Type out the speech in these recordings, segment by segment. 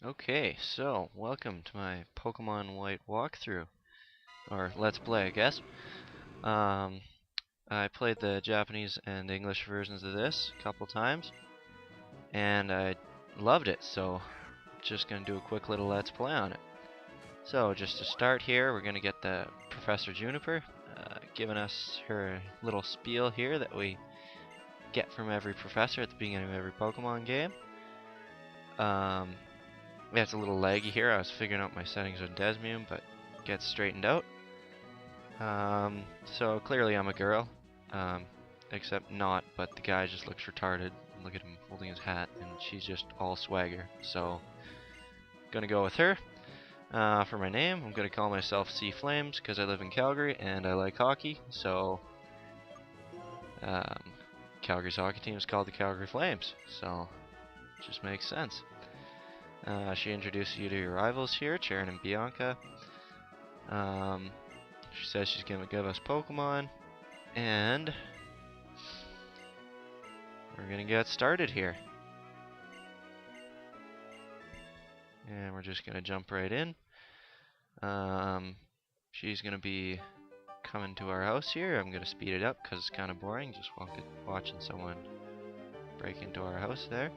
Okay, so welcome to my Pokemon White walkthrough, or Let's Play, I guess. Um, I played the Japanese and English versions of this a couple times, and I loved it, so just gonna do a quick little Let's Play on it. So, just to start here, we're gonna get the Professor Juniper, giving us her little spiel here that we get from every professor at the beginning of every Pokemon game. Yeah, it's a little laggy here. I was figuring out my settings on Desmune, but gets straightened out. So clearly I'm a girl, um, except not, but the guy just looks retarded. Look at him holding his hat, and she's just all swagger. So, gonna go with her. For my name, I'm gonna call myself Sea Flames because I live in Calgary and I like hockey. So, um, Calgary's hockey team is called the Calgary Flames. So, it just makes sense. She introduces you to your rivals here, Charon and Bianca. She says she's going to give us Pokemon, and we're going to get started here. And we're just going to jump right in. She's going to be coming to our house here. I'm going to speed it up because it's kind of boring just watching someone break into our house there.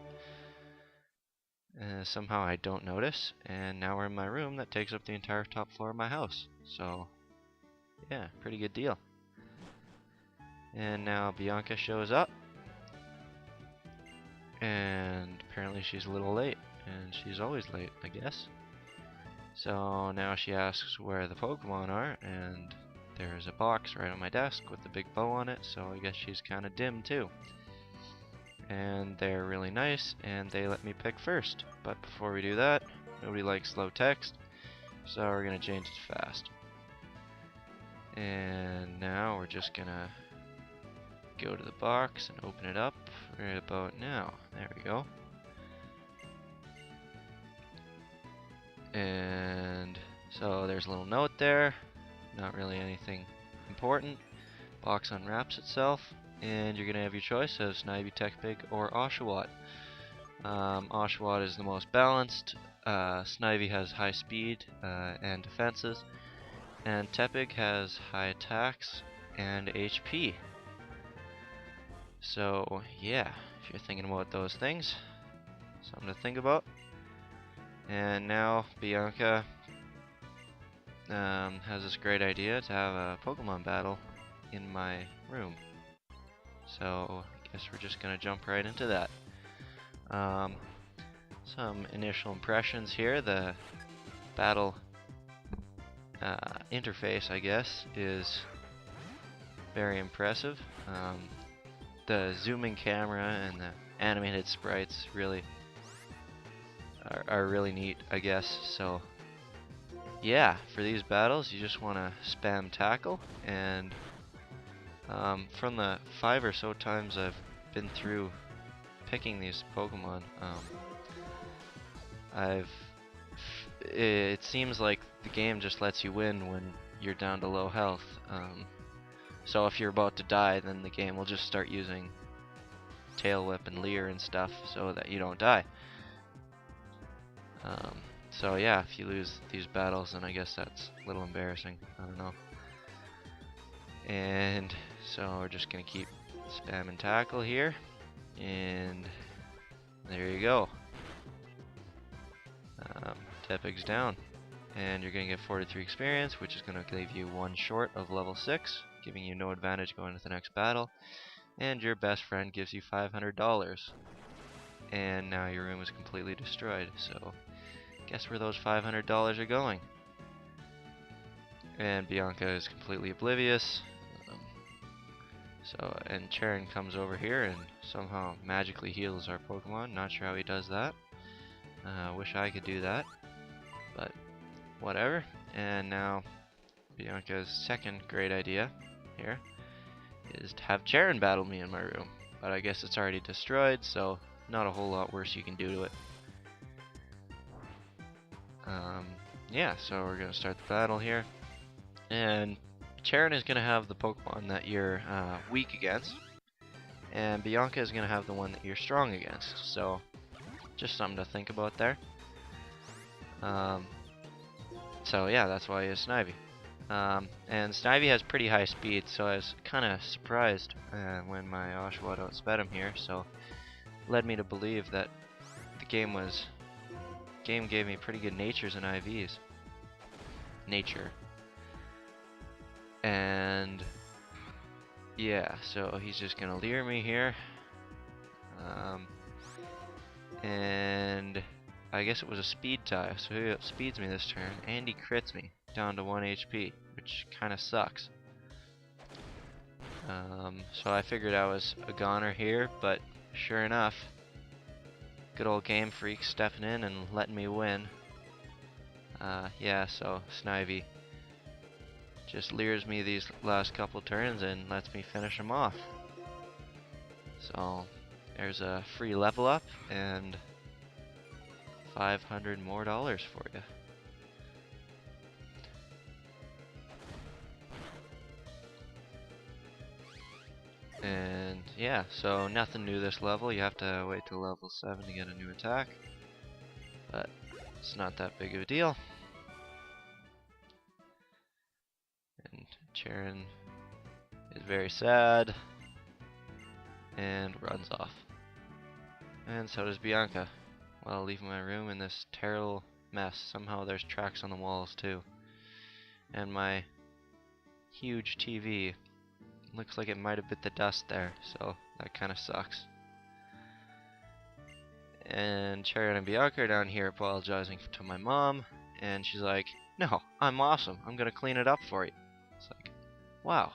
Somehow I don't notice, and now we're in my room that takes up the entire top floor of my house. So, yeah, pretty good deal. And now Bianca shows up, and apparently she's a little late, and she's always late, I guess. So now she asks where the Pokemon are, and there's a box right on my desk with a big bow on it, so I guess she's kind of dim too. And they're really nice, and they let me pick first. But before we do that, nobody likes slow text, so we're gonna change it to fast. And now we're just gonna go to the box and open it up right about now. There we go. And so there's a little note there, not really anything important. Box unwraps itself, and you're gonna have your choice of Snivy, Tepig, or Oshawott. Oshawott is the most balanced. Snivy has high speed and defenses, and Tepig has high attacks and HP. So yeah, if you're thinking about those things, something to think about. And now Bianca has this great idea to have a Pokemon battle in my room. So I guess we're just gonna jump right into that. Some initial impressions here. The battle interface, I guess, is very impressive. The zooming camera and the animated sprites really are really neat, I guess. So yeah, for these battles you just want to spam tackle, and from the 5 or so times I've been through picking these Pokemon, it seems like the game just lets you win when you're down to low health. So if you're about to die, then the game will just start using Tail Whip and Leer and stuff so that you don't die. So yeah, if you lose these battles, then I guess that's a little embarrassing. I don't know. And so we're just gonna keep spamming tackle here, and there you go. Tepig's down, and you're gonna get 43 experience, which is gonna leave you 1 short of level 6, giving you no advantage going to the next battle. And your best friend gives you $500, and now your room is completely destroyed. So guess where those $500 are going? And Bianca is completely oblivious. And Charon comes over here and somehow magically heals our Pokemon. Not sure how he does that. Wish I could do that, but whatever. And now Bianca's second great idea here is to have Charon battle me in my room. But I guess it's already destroyed, so not a whole lot worse you can do to it. Yeah, so we're gonna start the battle here, and Charon is gonna have the Pokemon that you're weak against, and Bianca is gonna have the one that you're strong against. So just something to think about there. So yeah, that's why he is Snivy. And Snivy has pretty high speed, so I was kind of surprised when my Oshawott outsped him here. So led me to believe that the game gave me pretty good natures and IVs. Nature. And yeah, so he's just gonna lure me here. And I guess it was a speed tie, so he outspeeds me this turn, and he crits me down to 1 HP, which kinda sucks. So I figured I was a goner here, but sure enough, good old Game Freak stepping in and letting me win. Yeah, so Snivy just lures me these last couple turns and lets me finish him off. So there's a free level up and $500 more for you. And yeah, so nothing new this level. You have to wait till level 7 to get a new attack, but it's not that big of a deal. And Charon is very sad and runs off. And so does Bianca, while leaving my room in this terrible mess. Somehow there's tracks on the walls too. And my huge TV looks like it might have bit the dust there, so that kind of sucks. And Charon and Bianca are down here apologizing to my mom, and she's like, "No, I'm awesome. I'm gonna clean it up for you." It's like, wow,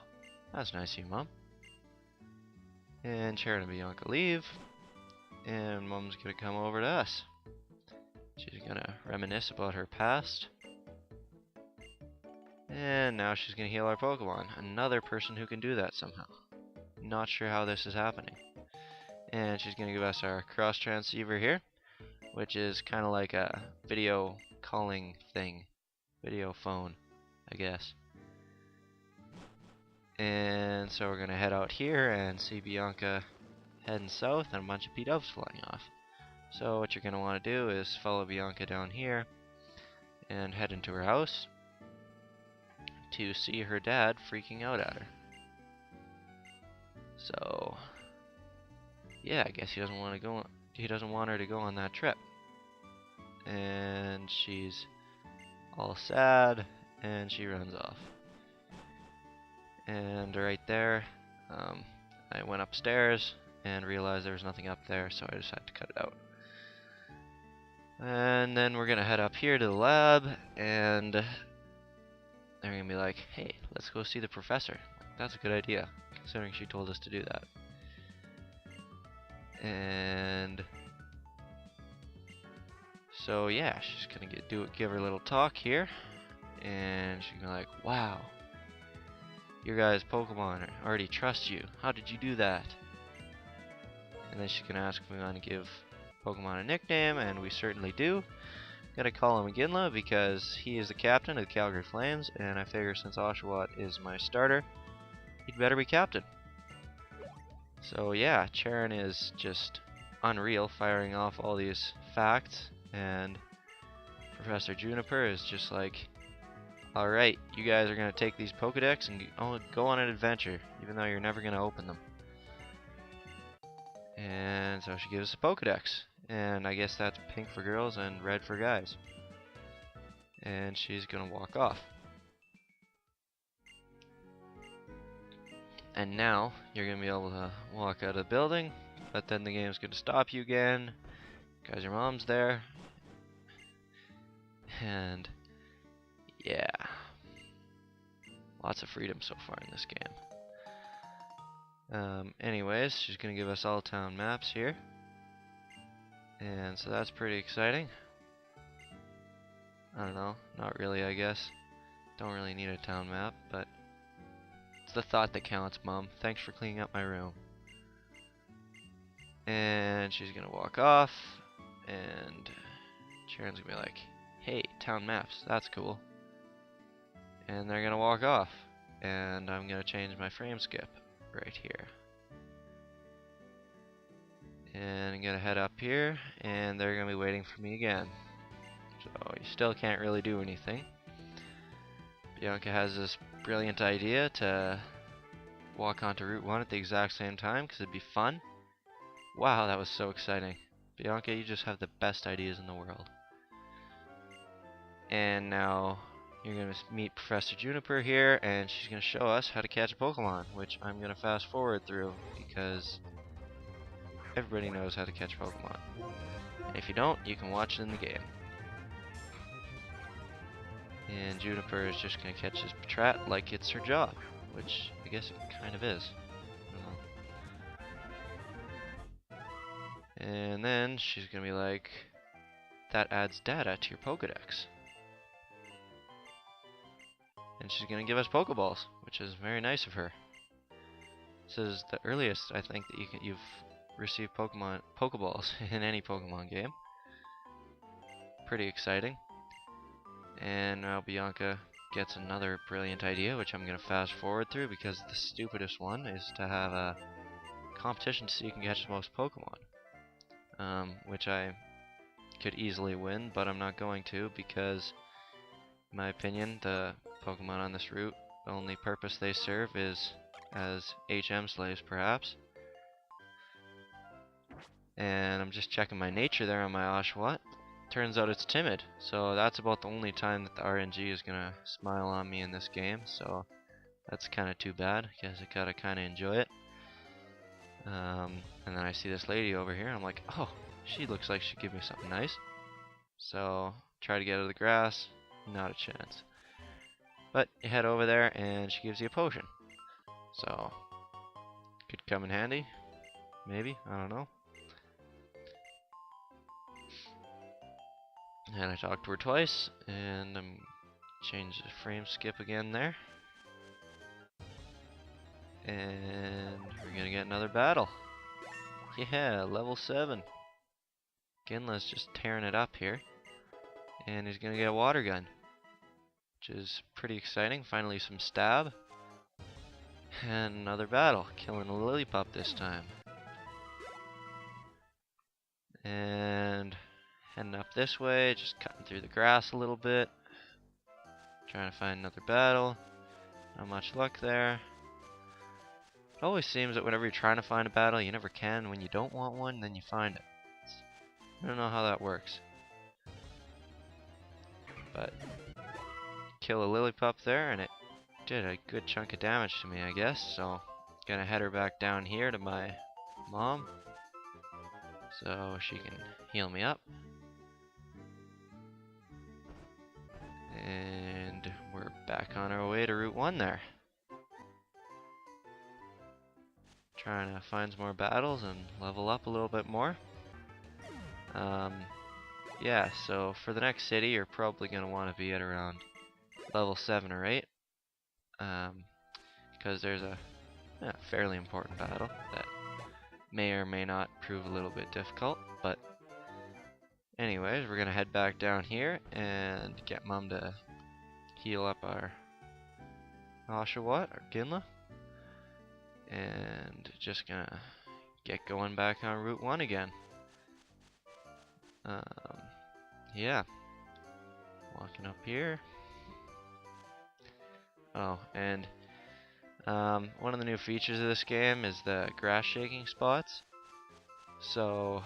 that's nice of you, Mom. And Charon and Bianca leave, and Mom's gonna come over to us. She's gonna reminisce about her past. And now she's gonna heal our Pokemon. Another person who can do that somehow. Not sure how this is happening. And she's gonna give us our cross transceiver here, which is kind of like a video calling thing. Video phone, I guess. And so we're gonna head out here and see Bianca heading south and a bunch of P-dubs flying off. So what you're gonna want to do is follow Bianca down here and head into her house to see her dad freaking out at her. So yeah, I guess he doesn't want to go. He doesn't want her to go on that trip, and she's all sad, and she runs off. And right there, I went upstairs and realized there was nothing up there, so I decided to cut it out. And then we're gonna head up here to the lab, and they're gonna be like, "Hey, let's go see the professor." That's a good idea, considering she told us to do that. And so yeah, she's gonna give her a little talk here, and she's gonna be like, "Wow, your guys' Pokemon already trust you. How did you do that?" And then she's gonna ask if we want to give Pokemon a nickname, and we certainly do. Gotta call him Ginla because he is the captain of the Calgary Flames, and I figure since Oshawott is my starter, he'd better be captain. So yeah, Charon is just unreal, firing off all these facts, and Professor Juniper is just like, "Alright, you guys are gonna take these Pokedex and go on an adventure, even though you're never gonna open them." And so she gives us a Pokedex, and I guess that's pink for girls and red for guys. And she's gonna walk off. And now you're gonna be able to walk out of the building, but then the game's gonna stop you again because your mom's there. And yeah, lots of freedom so far in this game. Anyways, she's gonna give us all town maps here, and so that's pretty exciting. I don't know, not really, I guess. Don't really need a town map, but it's the thought that counts, Mom. Thanks for cleaning up my room. And she's gonna walk off, and Sharon's gonna be like, "Hey, town maps, that's cool." And they're gonna walk off, and I'm gonna change my frame skip right here. And I'm gonna head up here, and they're gonna be waiting for me again. So you still can't really do anything. Bianca has this brilliant idea to walk onto Route 1 at the exact same time because it'd be fun. Wow, that was so exciting. Bianca, you just have the best ideas in the world. And now you're going to meet Professor Juniper here, and she's going to show us how to catch a Pokemon, which I'm going to fast forward through because everybody knows how to catch Pokemon. And if you don't, you can watch it in the game. And Juniper is just going to catch this Patrat like it's her job, which I guess it kind of is. And then she's going to be like, that adds data to your Pokedex. And she's going to give us Pokeballs, which is very nice of her. This is the earliest, I think, that you've received Pokeballs in any Pokemon game. Pretty exciting. And now Bianca gets another brilliant idea, which I'm going to fast forward through because the stupidest one is to have a competition to see who can catch the most Pokemon. Which I could easily win, but I'm not going to because, in my opinion, the Pokemon on this route, the only purpose they serve is as HM slaves, perhaps. And I'm just checking my nature there on my Oshawott. Turns out it's timid, so that's about the only time that the RNG is gonna smile on me in this game, so that's kind of too bad. I guess I gotta kind of enjoy it. And then I see this lady over here, and I'm like, oh, she looks like she'd give me something nice. So, try to get out of the grass, not a chance. But you head over there, and she gives you a potion. So, could come in handy, maybe, I don't know. And I talked to her twice, and I'm change the frame skip again there. And we're gonna get another battle. Yeah, level 7. Ginla's just tearing it up here. And he's gonna get a water gun, which is pretty exciting. Finally some stab. And another battle, killing a Lillipup this time. And heading up this way, just cutting through the grass a little bit. Trying to find another battle. Not much luck there. It always seems that whenever you're trying to find a battle, you never can. When you don't want one, then you find it. I don't know how that works. But kill a Lillipup there, and it did a good chunk of damage to me, I guess. So gonna head her back down here to my mom, so she can heal me up. And we're back on our way to Route 1 there. Trying to find some more battles and level up a little bit more. Yeah, so for the next city, you're probably going to want to be at around level 7 or 8. Because there's a fairly important battle that may or may not prove a little bit difficult. But anyways, we're going to head back down here and get Mom to heal up our Oshawott, or Ginla. And just going to get going back on Route 1 again. Yeah. Walking up here. Oh, and one of the new features of this game is the grass shaking spots. So,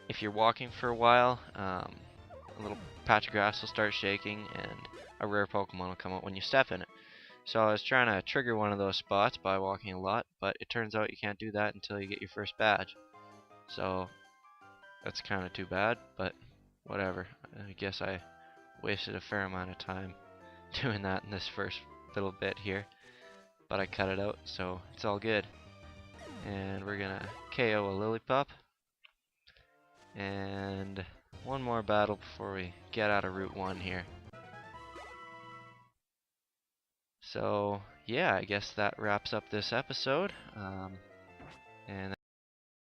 if you're walking for a while, a little patch of grass will start shaking, and a rare Pokemon will come out when you step in it. So I was trying to trigger one of those spots by walking a lot, but it turns out you can't do that until you get your first badge. So that's kind of too bad, but whatever. I guess I wasted a fair amount of time doing that in this first little bit here, but I cut it out, so it's all good. And we're gonna KO a Lillipup, and one more battle before we get out of Route 1 here. So yeah, I guess that wraps up this episode, and